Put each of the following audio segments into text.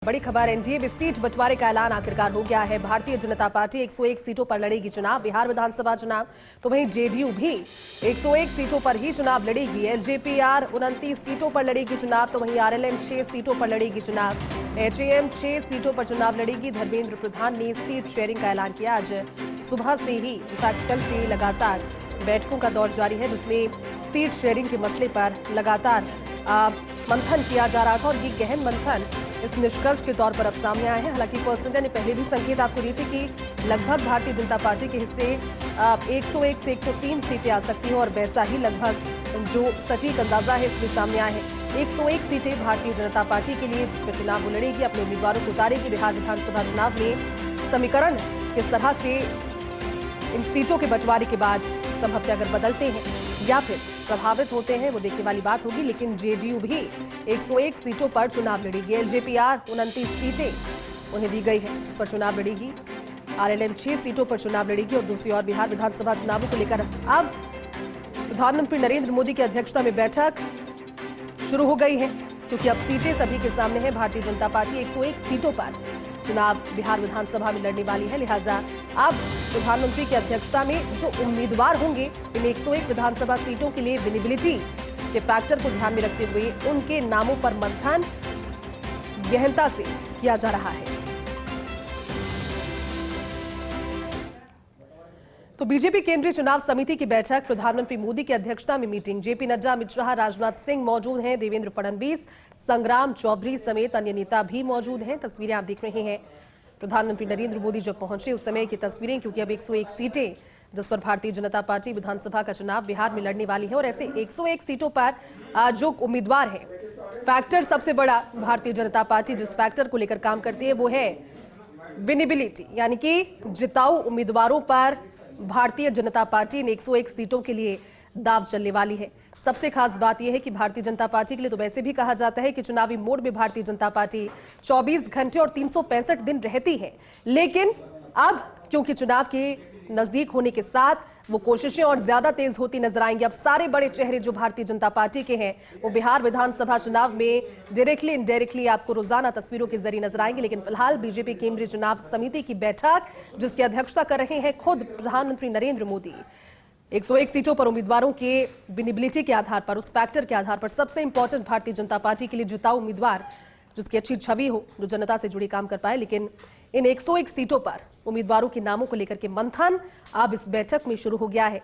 बड़ी खबर, एनडीए में सीट बंटवारे का ऐलान आखिरकार हो गया है। भारतीय जनता पार्टी 101 सीटों पर लड़ेगी चुनाव, बिहार विधानसभा चुनाव। तो वहीं जेडीयू भी 101 सीटों पर ही चुनाव लड़ेगी। एलजेपीआर 29 सीटों पर लड़ेगी चुनाव, तो वहीं आरएलएम 6 सीटों पर लड़ेगी चुनाव। एचएएम 6 सीटों पर चुनाव लड़ेगी। धर्मेंद्र प्रधान ने सीट शेयरिंग का ऐलान किया। आज सुबह से ही, इनफैक्ट कल से लगातार बैठकों का दौर जारी है, जिसमें सीट शेयरिंग के मसले पर लगातार मंथन किया जा रहा था। और ये गहन मंथन इस निष्कर्ष के तौर पर अब सामने आए हैं। हालांकि पर्सेंटेज ने पहले भी संकेत आपको दी थी कि लगभग भारतीय जनता पार्टी के हिस्से 101 से 103 सीटें आ सकती हैं, और वैसा ही लगभग जो सटीक अंदाजा है इसमें सामने आया है। 101 सीटें भारतीय जनता पार्टी के लिए, जिसमें चुनाव वो लड़ेगी, अपने उम्मीदवारों को उतारेगी। बिहार विधानसभा चुनाव में समीकरण किस तरह से इन सीटों के बंटवारे के बाद संभवतः अगर बदलते हैं या फिर प्रभावित होते हैं, वो देखने वाली बात होगी। लेकिन जेडीयू भी 101 सीटों पर चुनाव लड़ेगी। एलजेपीआर 29 सीटें उन्हें दी गई है, जिस पर चुनाव लड़ेगी। आरएलएम 6 सीटों पर चुनाव लड़ेगी। और दूसरी ओर बिहार विधानसभा चुनावों को लेकर अब प्रधानमंत्री नरेंद्र मोदी की अध्यक्षता में बैठक शुरू हो गई है, क्योंकि अब सीटें सभी के सामने है। भारतीय जनता पार्टी 101 सीटों पर चुनाव बिहार विधानसभा में लड़ने वाली है। लिहाजा अब प्रधानमंत्री की अध्यक्षता में जो उम्मीदवार होंगे, इन 101 विधानसभा सीटों के लिए विजिबिलिटी के फैक्टर को ध्यान में रखते हुए उनके नामों पर मंथन गहनता से किया जा रहा है। तो बीजेपी केंद्रीय चुनाव समिति की बैठक, प्रधानमंत्री मोदी की अध्यक्षता में मीटिंग। जेपी नड्डा, अमित शाह, राजनाथ सिंह मौजूद हैं। देवेंद्र फडणवीस, संग्राम चौधरी समेत अन्य नेता भी मौजूद हैं। तस्वीरें आप देख रहे हैं। प्रधानमंत्री नरेंद्र मोदी जब पहुंचे उस समय की तस्वीरें, क्योंकि अब 101 सीटें जिस पर भारतीय जनता पार्टी विधानसभा का चुनाव बिहार में लड़ने वाली है। और ऐसे 101 सीटों पर जो उम्मीदवार है, फैक्टर सबसे बड़ा भारतीय जनता पार्टी जिस फैक्टर को लेकर काम करती है वो है विनिबिलिटी, यानी कि जिताऊ उम्मीदवारों पर भारतीय जनता पार्टी ने 101 सीटों के लिए दाव चलने वाली है। सबसे खास बात यह है कि भारतीय जनता पार्टी के लिए तो वैसे भी कहा जाता है कि चुनावी मोड में भारतीय जनता पार्टी 24 घंटे और 365 दिन रहती है। लेकिन अब क्योंकि चुनाव के नजदीक होने के साथ वो कोशिशें और ज्यादा तेज होती नजर आएंगी। अब सारे बड़े चेहरे जो भारतीय जनता पार्टी के हैं वो बिहार विधानसभा चुनाव में डायरेक्टली इनडायरेक्टली आपको रोजाना तस्वीरों के जरिए नजर आएंगे। लेकिन फिलहाल बीजेपी केंद्रीय चुनाव समिति की बैठक, जिसकी अध्यक्षता कर रहे हैं खुद प्रधानमंत्री नरेंद्र मोदी, 101 सीटों पर उम्मीदवारों के विनिबिलिटी के आधार पर, उस फैक्टर के आधार पर सबसे इंपॉर्टेंट भारतीय जनता पार्टी के लिए जिताऊ उम्मीदवार, जिसकी अच्छी छवि हो, जो जनता से जुड़ी काम कर पाए। लेकिन इन 101 सीटों पर उम्मीदवारों के नामों को लेकर के मंथन अब इस बैठक में शुरू हो गया है,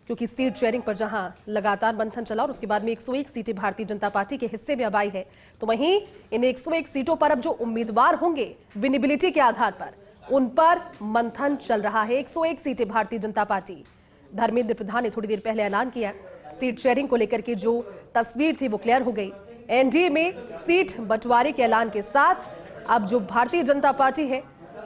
क्योंकि सीट शेयरिंग पर जहां लगातार मंथन चला और उसके बाद में 101 सीटें भारतीय जनता पार्टी के हिस्से में अब आई है, तो वहीं इन 101 सीटों पर अब जो उम्मीदवार होंगे विनिबिलिटी के आधार पर, उन पर मंथन चल रहा है। 101 सीटें भारतीय जनता पार्टी, धर्मेंद्र प्रधान ने थोड़ी देर पहले ऐलान किया। सीट शेयरिंग को लेकर के जो तस्वीर थी वो क्लियर हो गई। एनडीए में सीट बंटवारे के ऐलान के साथ अब जो भारतीय जनता पार्टी है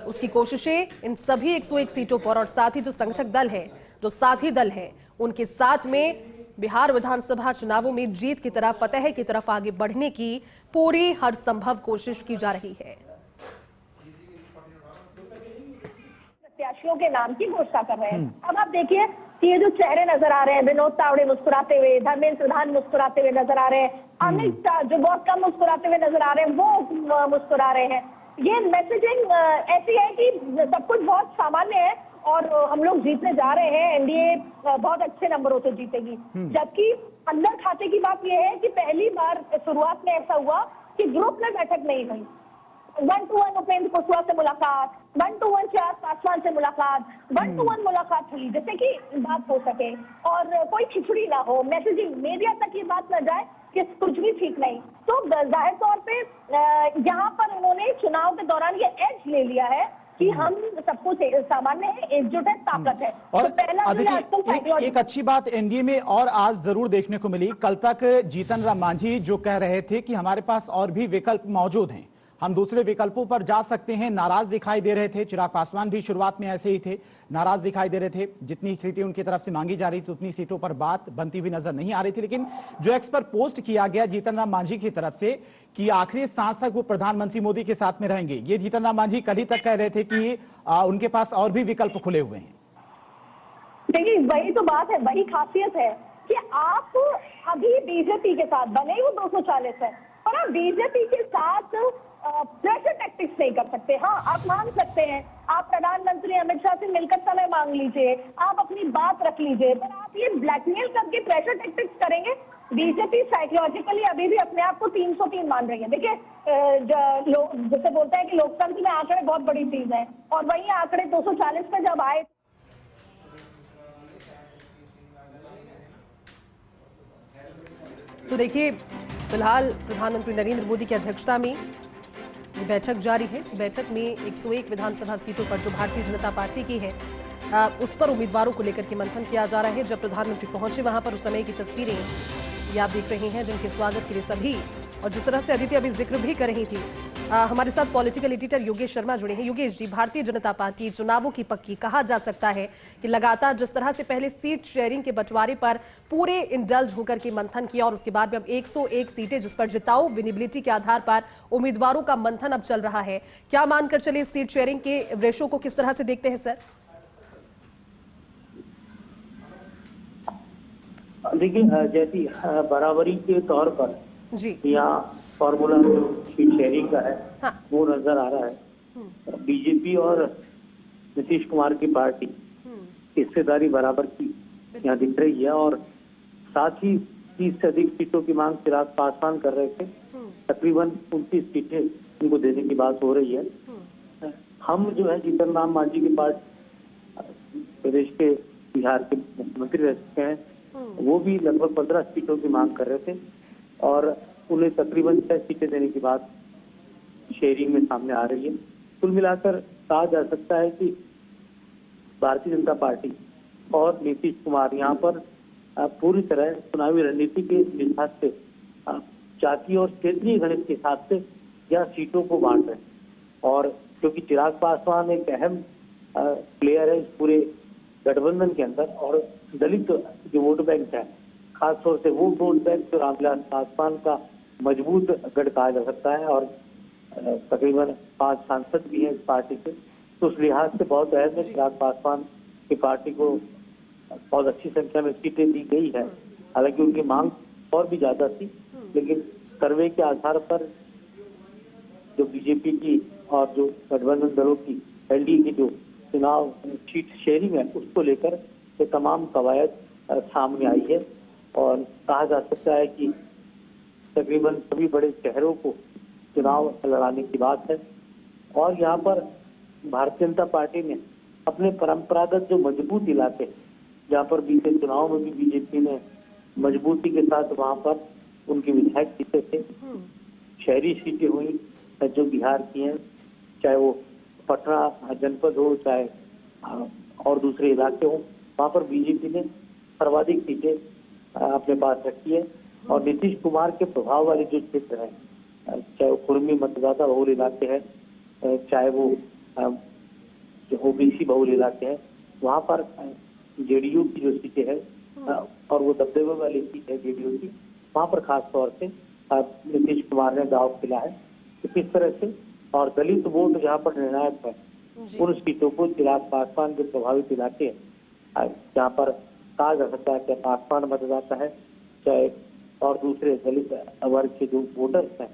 उसकी कोशिशें इन सभी 101 सीटों पर, और साथ ही जो संगठक दल है, जो साथी दल है, उनके साथ में बिहार विधानसभा चुनावों में जीत की तरफ, फतह की तरफ आगे बढ़ने की पूरी हर संभव कोशिश की जा रही है। प्रत्याशियों के नाम की घोषणा कर रहे हैं। अब आप देखिए कि ये जो चेहरे नजर आ रहे हैं, विनोद तावड़े मुस्कुराते हुए, धर्मेंद्र प्रधान मुस्कुराते हुए नजर आ रहे हैं, अमित शाह जो बहुत कम मुस्कुराते हुए नजर आ रहे हैं वो मुस्कुरा रहे हैं। ये मैसेजिंग ऐसी है कि सब कुछ बहुत सामान्य है और हम लोग जीतने जा रहे हैं, एनडीए बहुत अच्छे नंबरों से जीतेगी। जबकि अंदर खाते की बात यह है कि पहली बार शुरुआत में ऐसा हुआ कि ग्रुप में बैठक नहीं हुई। 1-to-1 उपेंद्र कुशवाहा से मुलाकात, 1-to-1 चिराग पासवान से मुलाकात, 1-to-1 मुलाकात हुई, जिससे कि बात हो सके और कोई खिचड़ी ना हो, मैसेजिंग मीडिया तक ये बात न जाए कि कुछ भी ठीक नहीं। तो जाहिर तौर पे यहाँ पर उन्होंने चुनाव के दौरान ये एज ले लिया है कि हम सब कुछ सामान्य है, एकजुट है, ताकत है। और तो पहला एक अच्छी बात एनडीए में और आज जरूर देखने को मिली। कल तक जीतन राम मांझी जो कह रहे थे कि हमारे पास और भी विकल्प मौजूद हैं, हम दूसरे विकल्पों पर जा सकते हैं, नाराज दिखाई दे रहे थे। चिराग पासवान भी शुरुआत में ऐसे ही थे, नाराज दिखाई दे रहे थे। जितनी सीटें उनकी तरफ से मांगी जा रही थी उतनी सीटों पर बात बनती हुई नजर नहीं आ रही थी। लेकिन जो एक्स पर पोस्ट किया गया जीतन राम मांझी की तरफ से कि आखिरी सांस तक वो प्रधानमंत्री मोदी के साथ में रहेंगे, ये जीतन राम मांझी कल ही तक कह रहे थे कि उनके पास और भी विकल्प खुले हुए हैं। देखिए वही तो बात है, वही खासियत है कि आप अभी बीजेपी के साथ बने वो 240 है, और आप बीजेपी के साथ प्रेशर टैक्टिक्स नहीं कर सकते। हाँ, आप मांग सकते हैं, आप प्रधानमंत्री अमित शाह से मिलकर समय मांग लीजिए, आप अपनी बात रख लीजिए, पर आप ये ब्लैकमेल करके प्रेशर टैक्टिक्स करेंगे। बीजेपी साइकोलॉजिकली अभी भी अपने आप को 303 मान रही है। देखिए, जैसे बोलते हैं कि लोकतंत्र में आंकड़े बहुत बड़ी चीज है, और वही आंकड़े 240 पे जब आए। तो देखिए, फिलहाल प्रधानमंत्री नरेंद्र मोदी की अध्यक्षता में ये बैठक जारी है। इस बैठक में 101 विधानसभा सीटों पर जो भारतीय जनता पार्टी की है उस पर उम्मीदवारों को लेकर के मंथन किया जा रहा है। जब प्रधानमंत्री पहुंचे वहां पर उस समय की तस्वीरें ये आप देख रहे हैं, जिनके स्वागत के लिए सभी, और जिस तरह से अदिति अभी जिक्र भी कर रही थी। हमारे साथ पॉलिटिकल एडिटर योगेश शर्मा जुड़े हैं। योगेश जी, भारतीय जनता पार्टी चुनावों की पक्की कहा जा सकता है कि लगातार जिस तरह से पहले सीट शेयरिंग के बंटवारे पर पूरे इंडल्ज होकर के मंथन किया, और उसके बाद में अब 101 सीटें जिस पर जिताओ विनिबिलिटी के आधार पर उम्मीदवारों का मंथन अब चल रहा है, क्या मानकर चले सीट शेयरिंग के रेशो को किस तरह से देखते हैं सर? देखिए, जैसी बराबरी के तौर पर जी यहाँ फॉर्मूला जो सीट शेयरिंग का है, हाँ। वो नजर आ रहा है। बीजेपी और नीतीश कुमार की पार्टी हिस्सेदारी बराबर की यहाँ दिख रही है, और साथ ही 30 से अधिक सीटों की मांग चिराग पासवान कर रहे थे। तकरीबन 29 सीटें उनको देने की बात हो रही है। हम जो है जीतन राम मांझी की पार्टी प्रदेश के बिहार के मुख्यमंत्री रह चुके हैं, वो भी लगभग 15 सीटों की मांग कर रहे थे, और उन्हें तकरीबन 6 सीटें देने की बात शेयरिंग में सामने आ रही है। कुल मिलाकर कहा जा सकता है कि भारतीय जनता पार्टी और नीतीश कुमार यहाँ पर पूरी तरह चुनावी रणनीति के लिहाज से जातीय और क्षेत्रीय गणित के हिसाब से यह सीटों को बांट रहे हैं। और क्योंकि चिराग पासवान एक अहम प्लेयर है इस पूरे गठबंधन के अंदर, और दलित जो वोट बैंक है, खासतौर से वो वोट बैंक जो रामविलास पासवान का मजबूत गढ़ कहा जा सकता है, और तकरीबन 5 सांसद भी हैं इस पार्टी से, तो उस लिहाज से बहुत अहम है। चिराग पासवान की पार्टी को बहुत अच्छी संख्या में सीटें दी गई है। हालांकि उनकी मांग और भी ज्यादा थी, लेकिन सर्वे के आधार पर जो बीजेपी की और जो गठबंधन दलों की एलडीए की जो चुनाव सीट शेयरिंग है, उसको लेकर ये तमाम कवायद सामने आई है। और कहा जा सकता है कि तकरीबन सभी बड़े शहरों को चुनाव लड़ाने की बात है। और यहाँ पर भारतीय जनता पार्टी ने अपने परंपरागत जो मजबूत इलाके, जहाँ पर बीते चुनाव में भी बीजेपी ने मजबूती के साथ वहाँ पर उनके विधायक जीते थे, शहरी सीटें हुई जो बिहार की हैं, चाहे वो पटना जनपद हो, चाहे और दूसरे इलाके हो, वहाँ पर बीजेपी ने सर्वाधिक सीटें अपने पास रखी है। और नीतीश कुमार के प्रभाव वाले जो क्षेत्र है, चाहे वो कुर्मी मतदाता बहुल इलाके हैं, चाहे वो जो ओबीसी बहुल इलाके हैं, वहाँ पर जेडीयू की जो सीटें हैं और वो दबदबे वाली सीट है जेडीयू की, वहाँ पर खास तौर से नीतीश कुमार ने दाव खेला है। तो किस तरह से, और दलित वोट जहाँ पर निर्णायक है, उन सीटों को चिराग पासवान के प्रभावित इलाके हैं, जहाँ पर कहा जा सकता है कि पासवान मतदाता है, चाहे और दूसरे दलित वर्ग के जो वोटर्स हैं,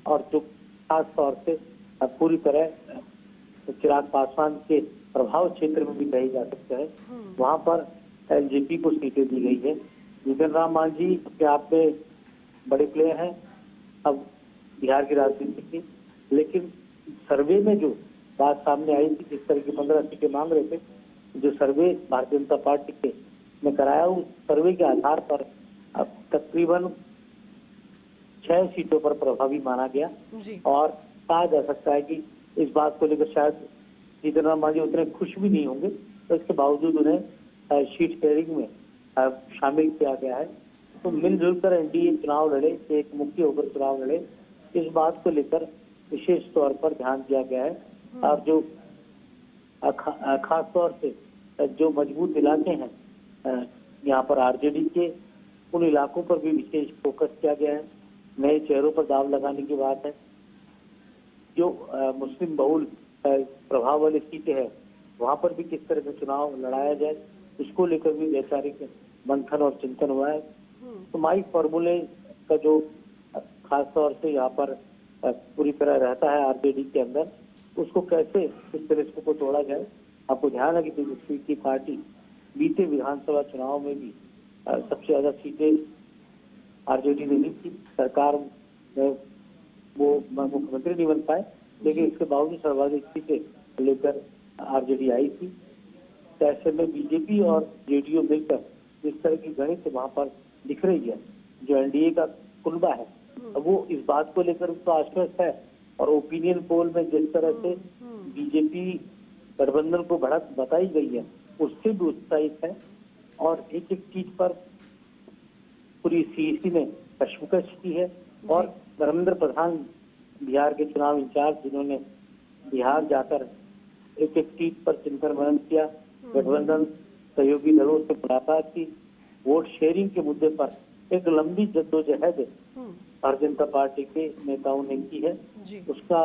और जो खास तौर से पूरी तरह चिराग पासवान के प्रभाव क्षेत्र में भी कही जा सकता है, वहाँ पर एलजेपी को सीटें दी गई है। जीतन राम मांझी के आप में बड़े प्लेयर हैं अब बिहार की राजनीति की, लेकिन सर्वे में जो बात सामने आई थी, जिस तरह की 15 सीटें मांग रहे थे, जो सर्वे भारतीय जनता पार्टी के में कराया, उस सर्वे के आधार पर अब तकरीबन 6 सीटों पर प्रभावी माना गया। और कहा जा सकता है कि इस बात को लेकर शायद जीतन राम मांझी उतने खुश भी नहीं होंगे, तो इसके बावजूद उन्हें सीट शेयरिंग में शामिल किया गया है। तो मिलजुल कर एनडीए चुनाव लड़े, एक मुखी होकर चुनाव लड़े, इस बात को लेकर विशेष तौर पर ध्यान दिया गया है। और जो खास तौर से जो मजबूत इलाके हैं यहाँ पर आरजेडी के, उन इलाकों पर भी विशेष फोकस किया गया है। नए चेहरों पर दाव लगाने की बात है। जो मुस्लिम बहुल प्रभाव वाली सीटें हैं, वहाँ पर भी किस तरह से चुनाव लड़ाया जाए, इसको लेकर भी वैचारिक मंथन और चिंतन हुआ है। तो माई फॉर्मूले का जो खास तौर से यहाँ पर पूरी तरह रहता है आरजेडी के अंदर, उसको कैसे इस तरह को तोड़ा जाए। आपको ध्यान है कि तेजस्वी की पार्टी बीते विधानसभा चुनाव में भी सबसे ज्यादा सीटें आरजेडी ने ली थी। सरकार में वो मुख्यमंत्री नहीं बन पाए, लेकिन इसके बावजूद सर्वाधिक सीटें लेकर आरजेडी आई थी। तो ऐसे में बीजेपी और जेडीयू मिलकर जिस तरह की गणित वहां पर दिख रही है, जो एनडीए का कुनबा है, वो इस बात को लेकर तो आश्वस्त है। और ओपिनियन पोल में जिस तरह से बीजेपी गठबंधन को बढ़त बताई गई है, उससे भी उत्साहित है। और एक एक चीज पर पूरी सीईसी ने कशमकश की है। और धर्मेंद्र प्रधान बिहार के चुनाव इंचार्ज, जिन्होंने बिहार जाकर एक एक सीट पर चिंतन मनन किया, गठबंधन सहयोगी दलों से मुलाकात की, वोट शेयरिंग के मुद्दे पर एक लंबी जद्दोजहद भारतीय जनता पार्टी के नेताओं ने की है। उसका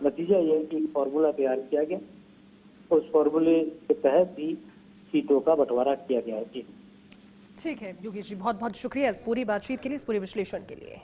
नतीजा यह है कि एक फॉर्मूला तैयार किया गया, उस फॉर्मूले के तहत ही सीटों का बंटवारा किया गया है। जी ठीक है योगेश जी, बहुत बहुत शुक्रिया इस पूरी बातचीत के लिए, इस पूरे विश्लेषण के लिए।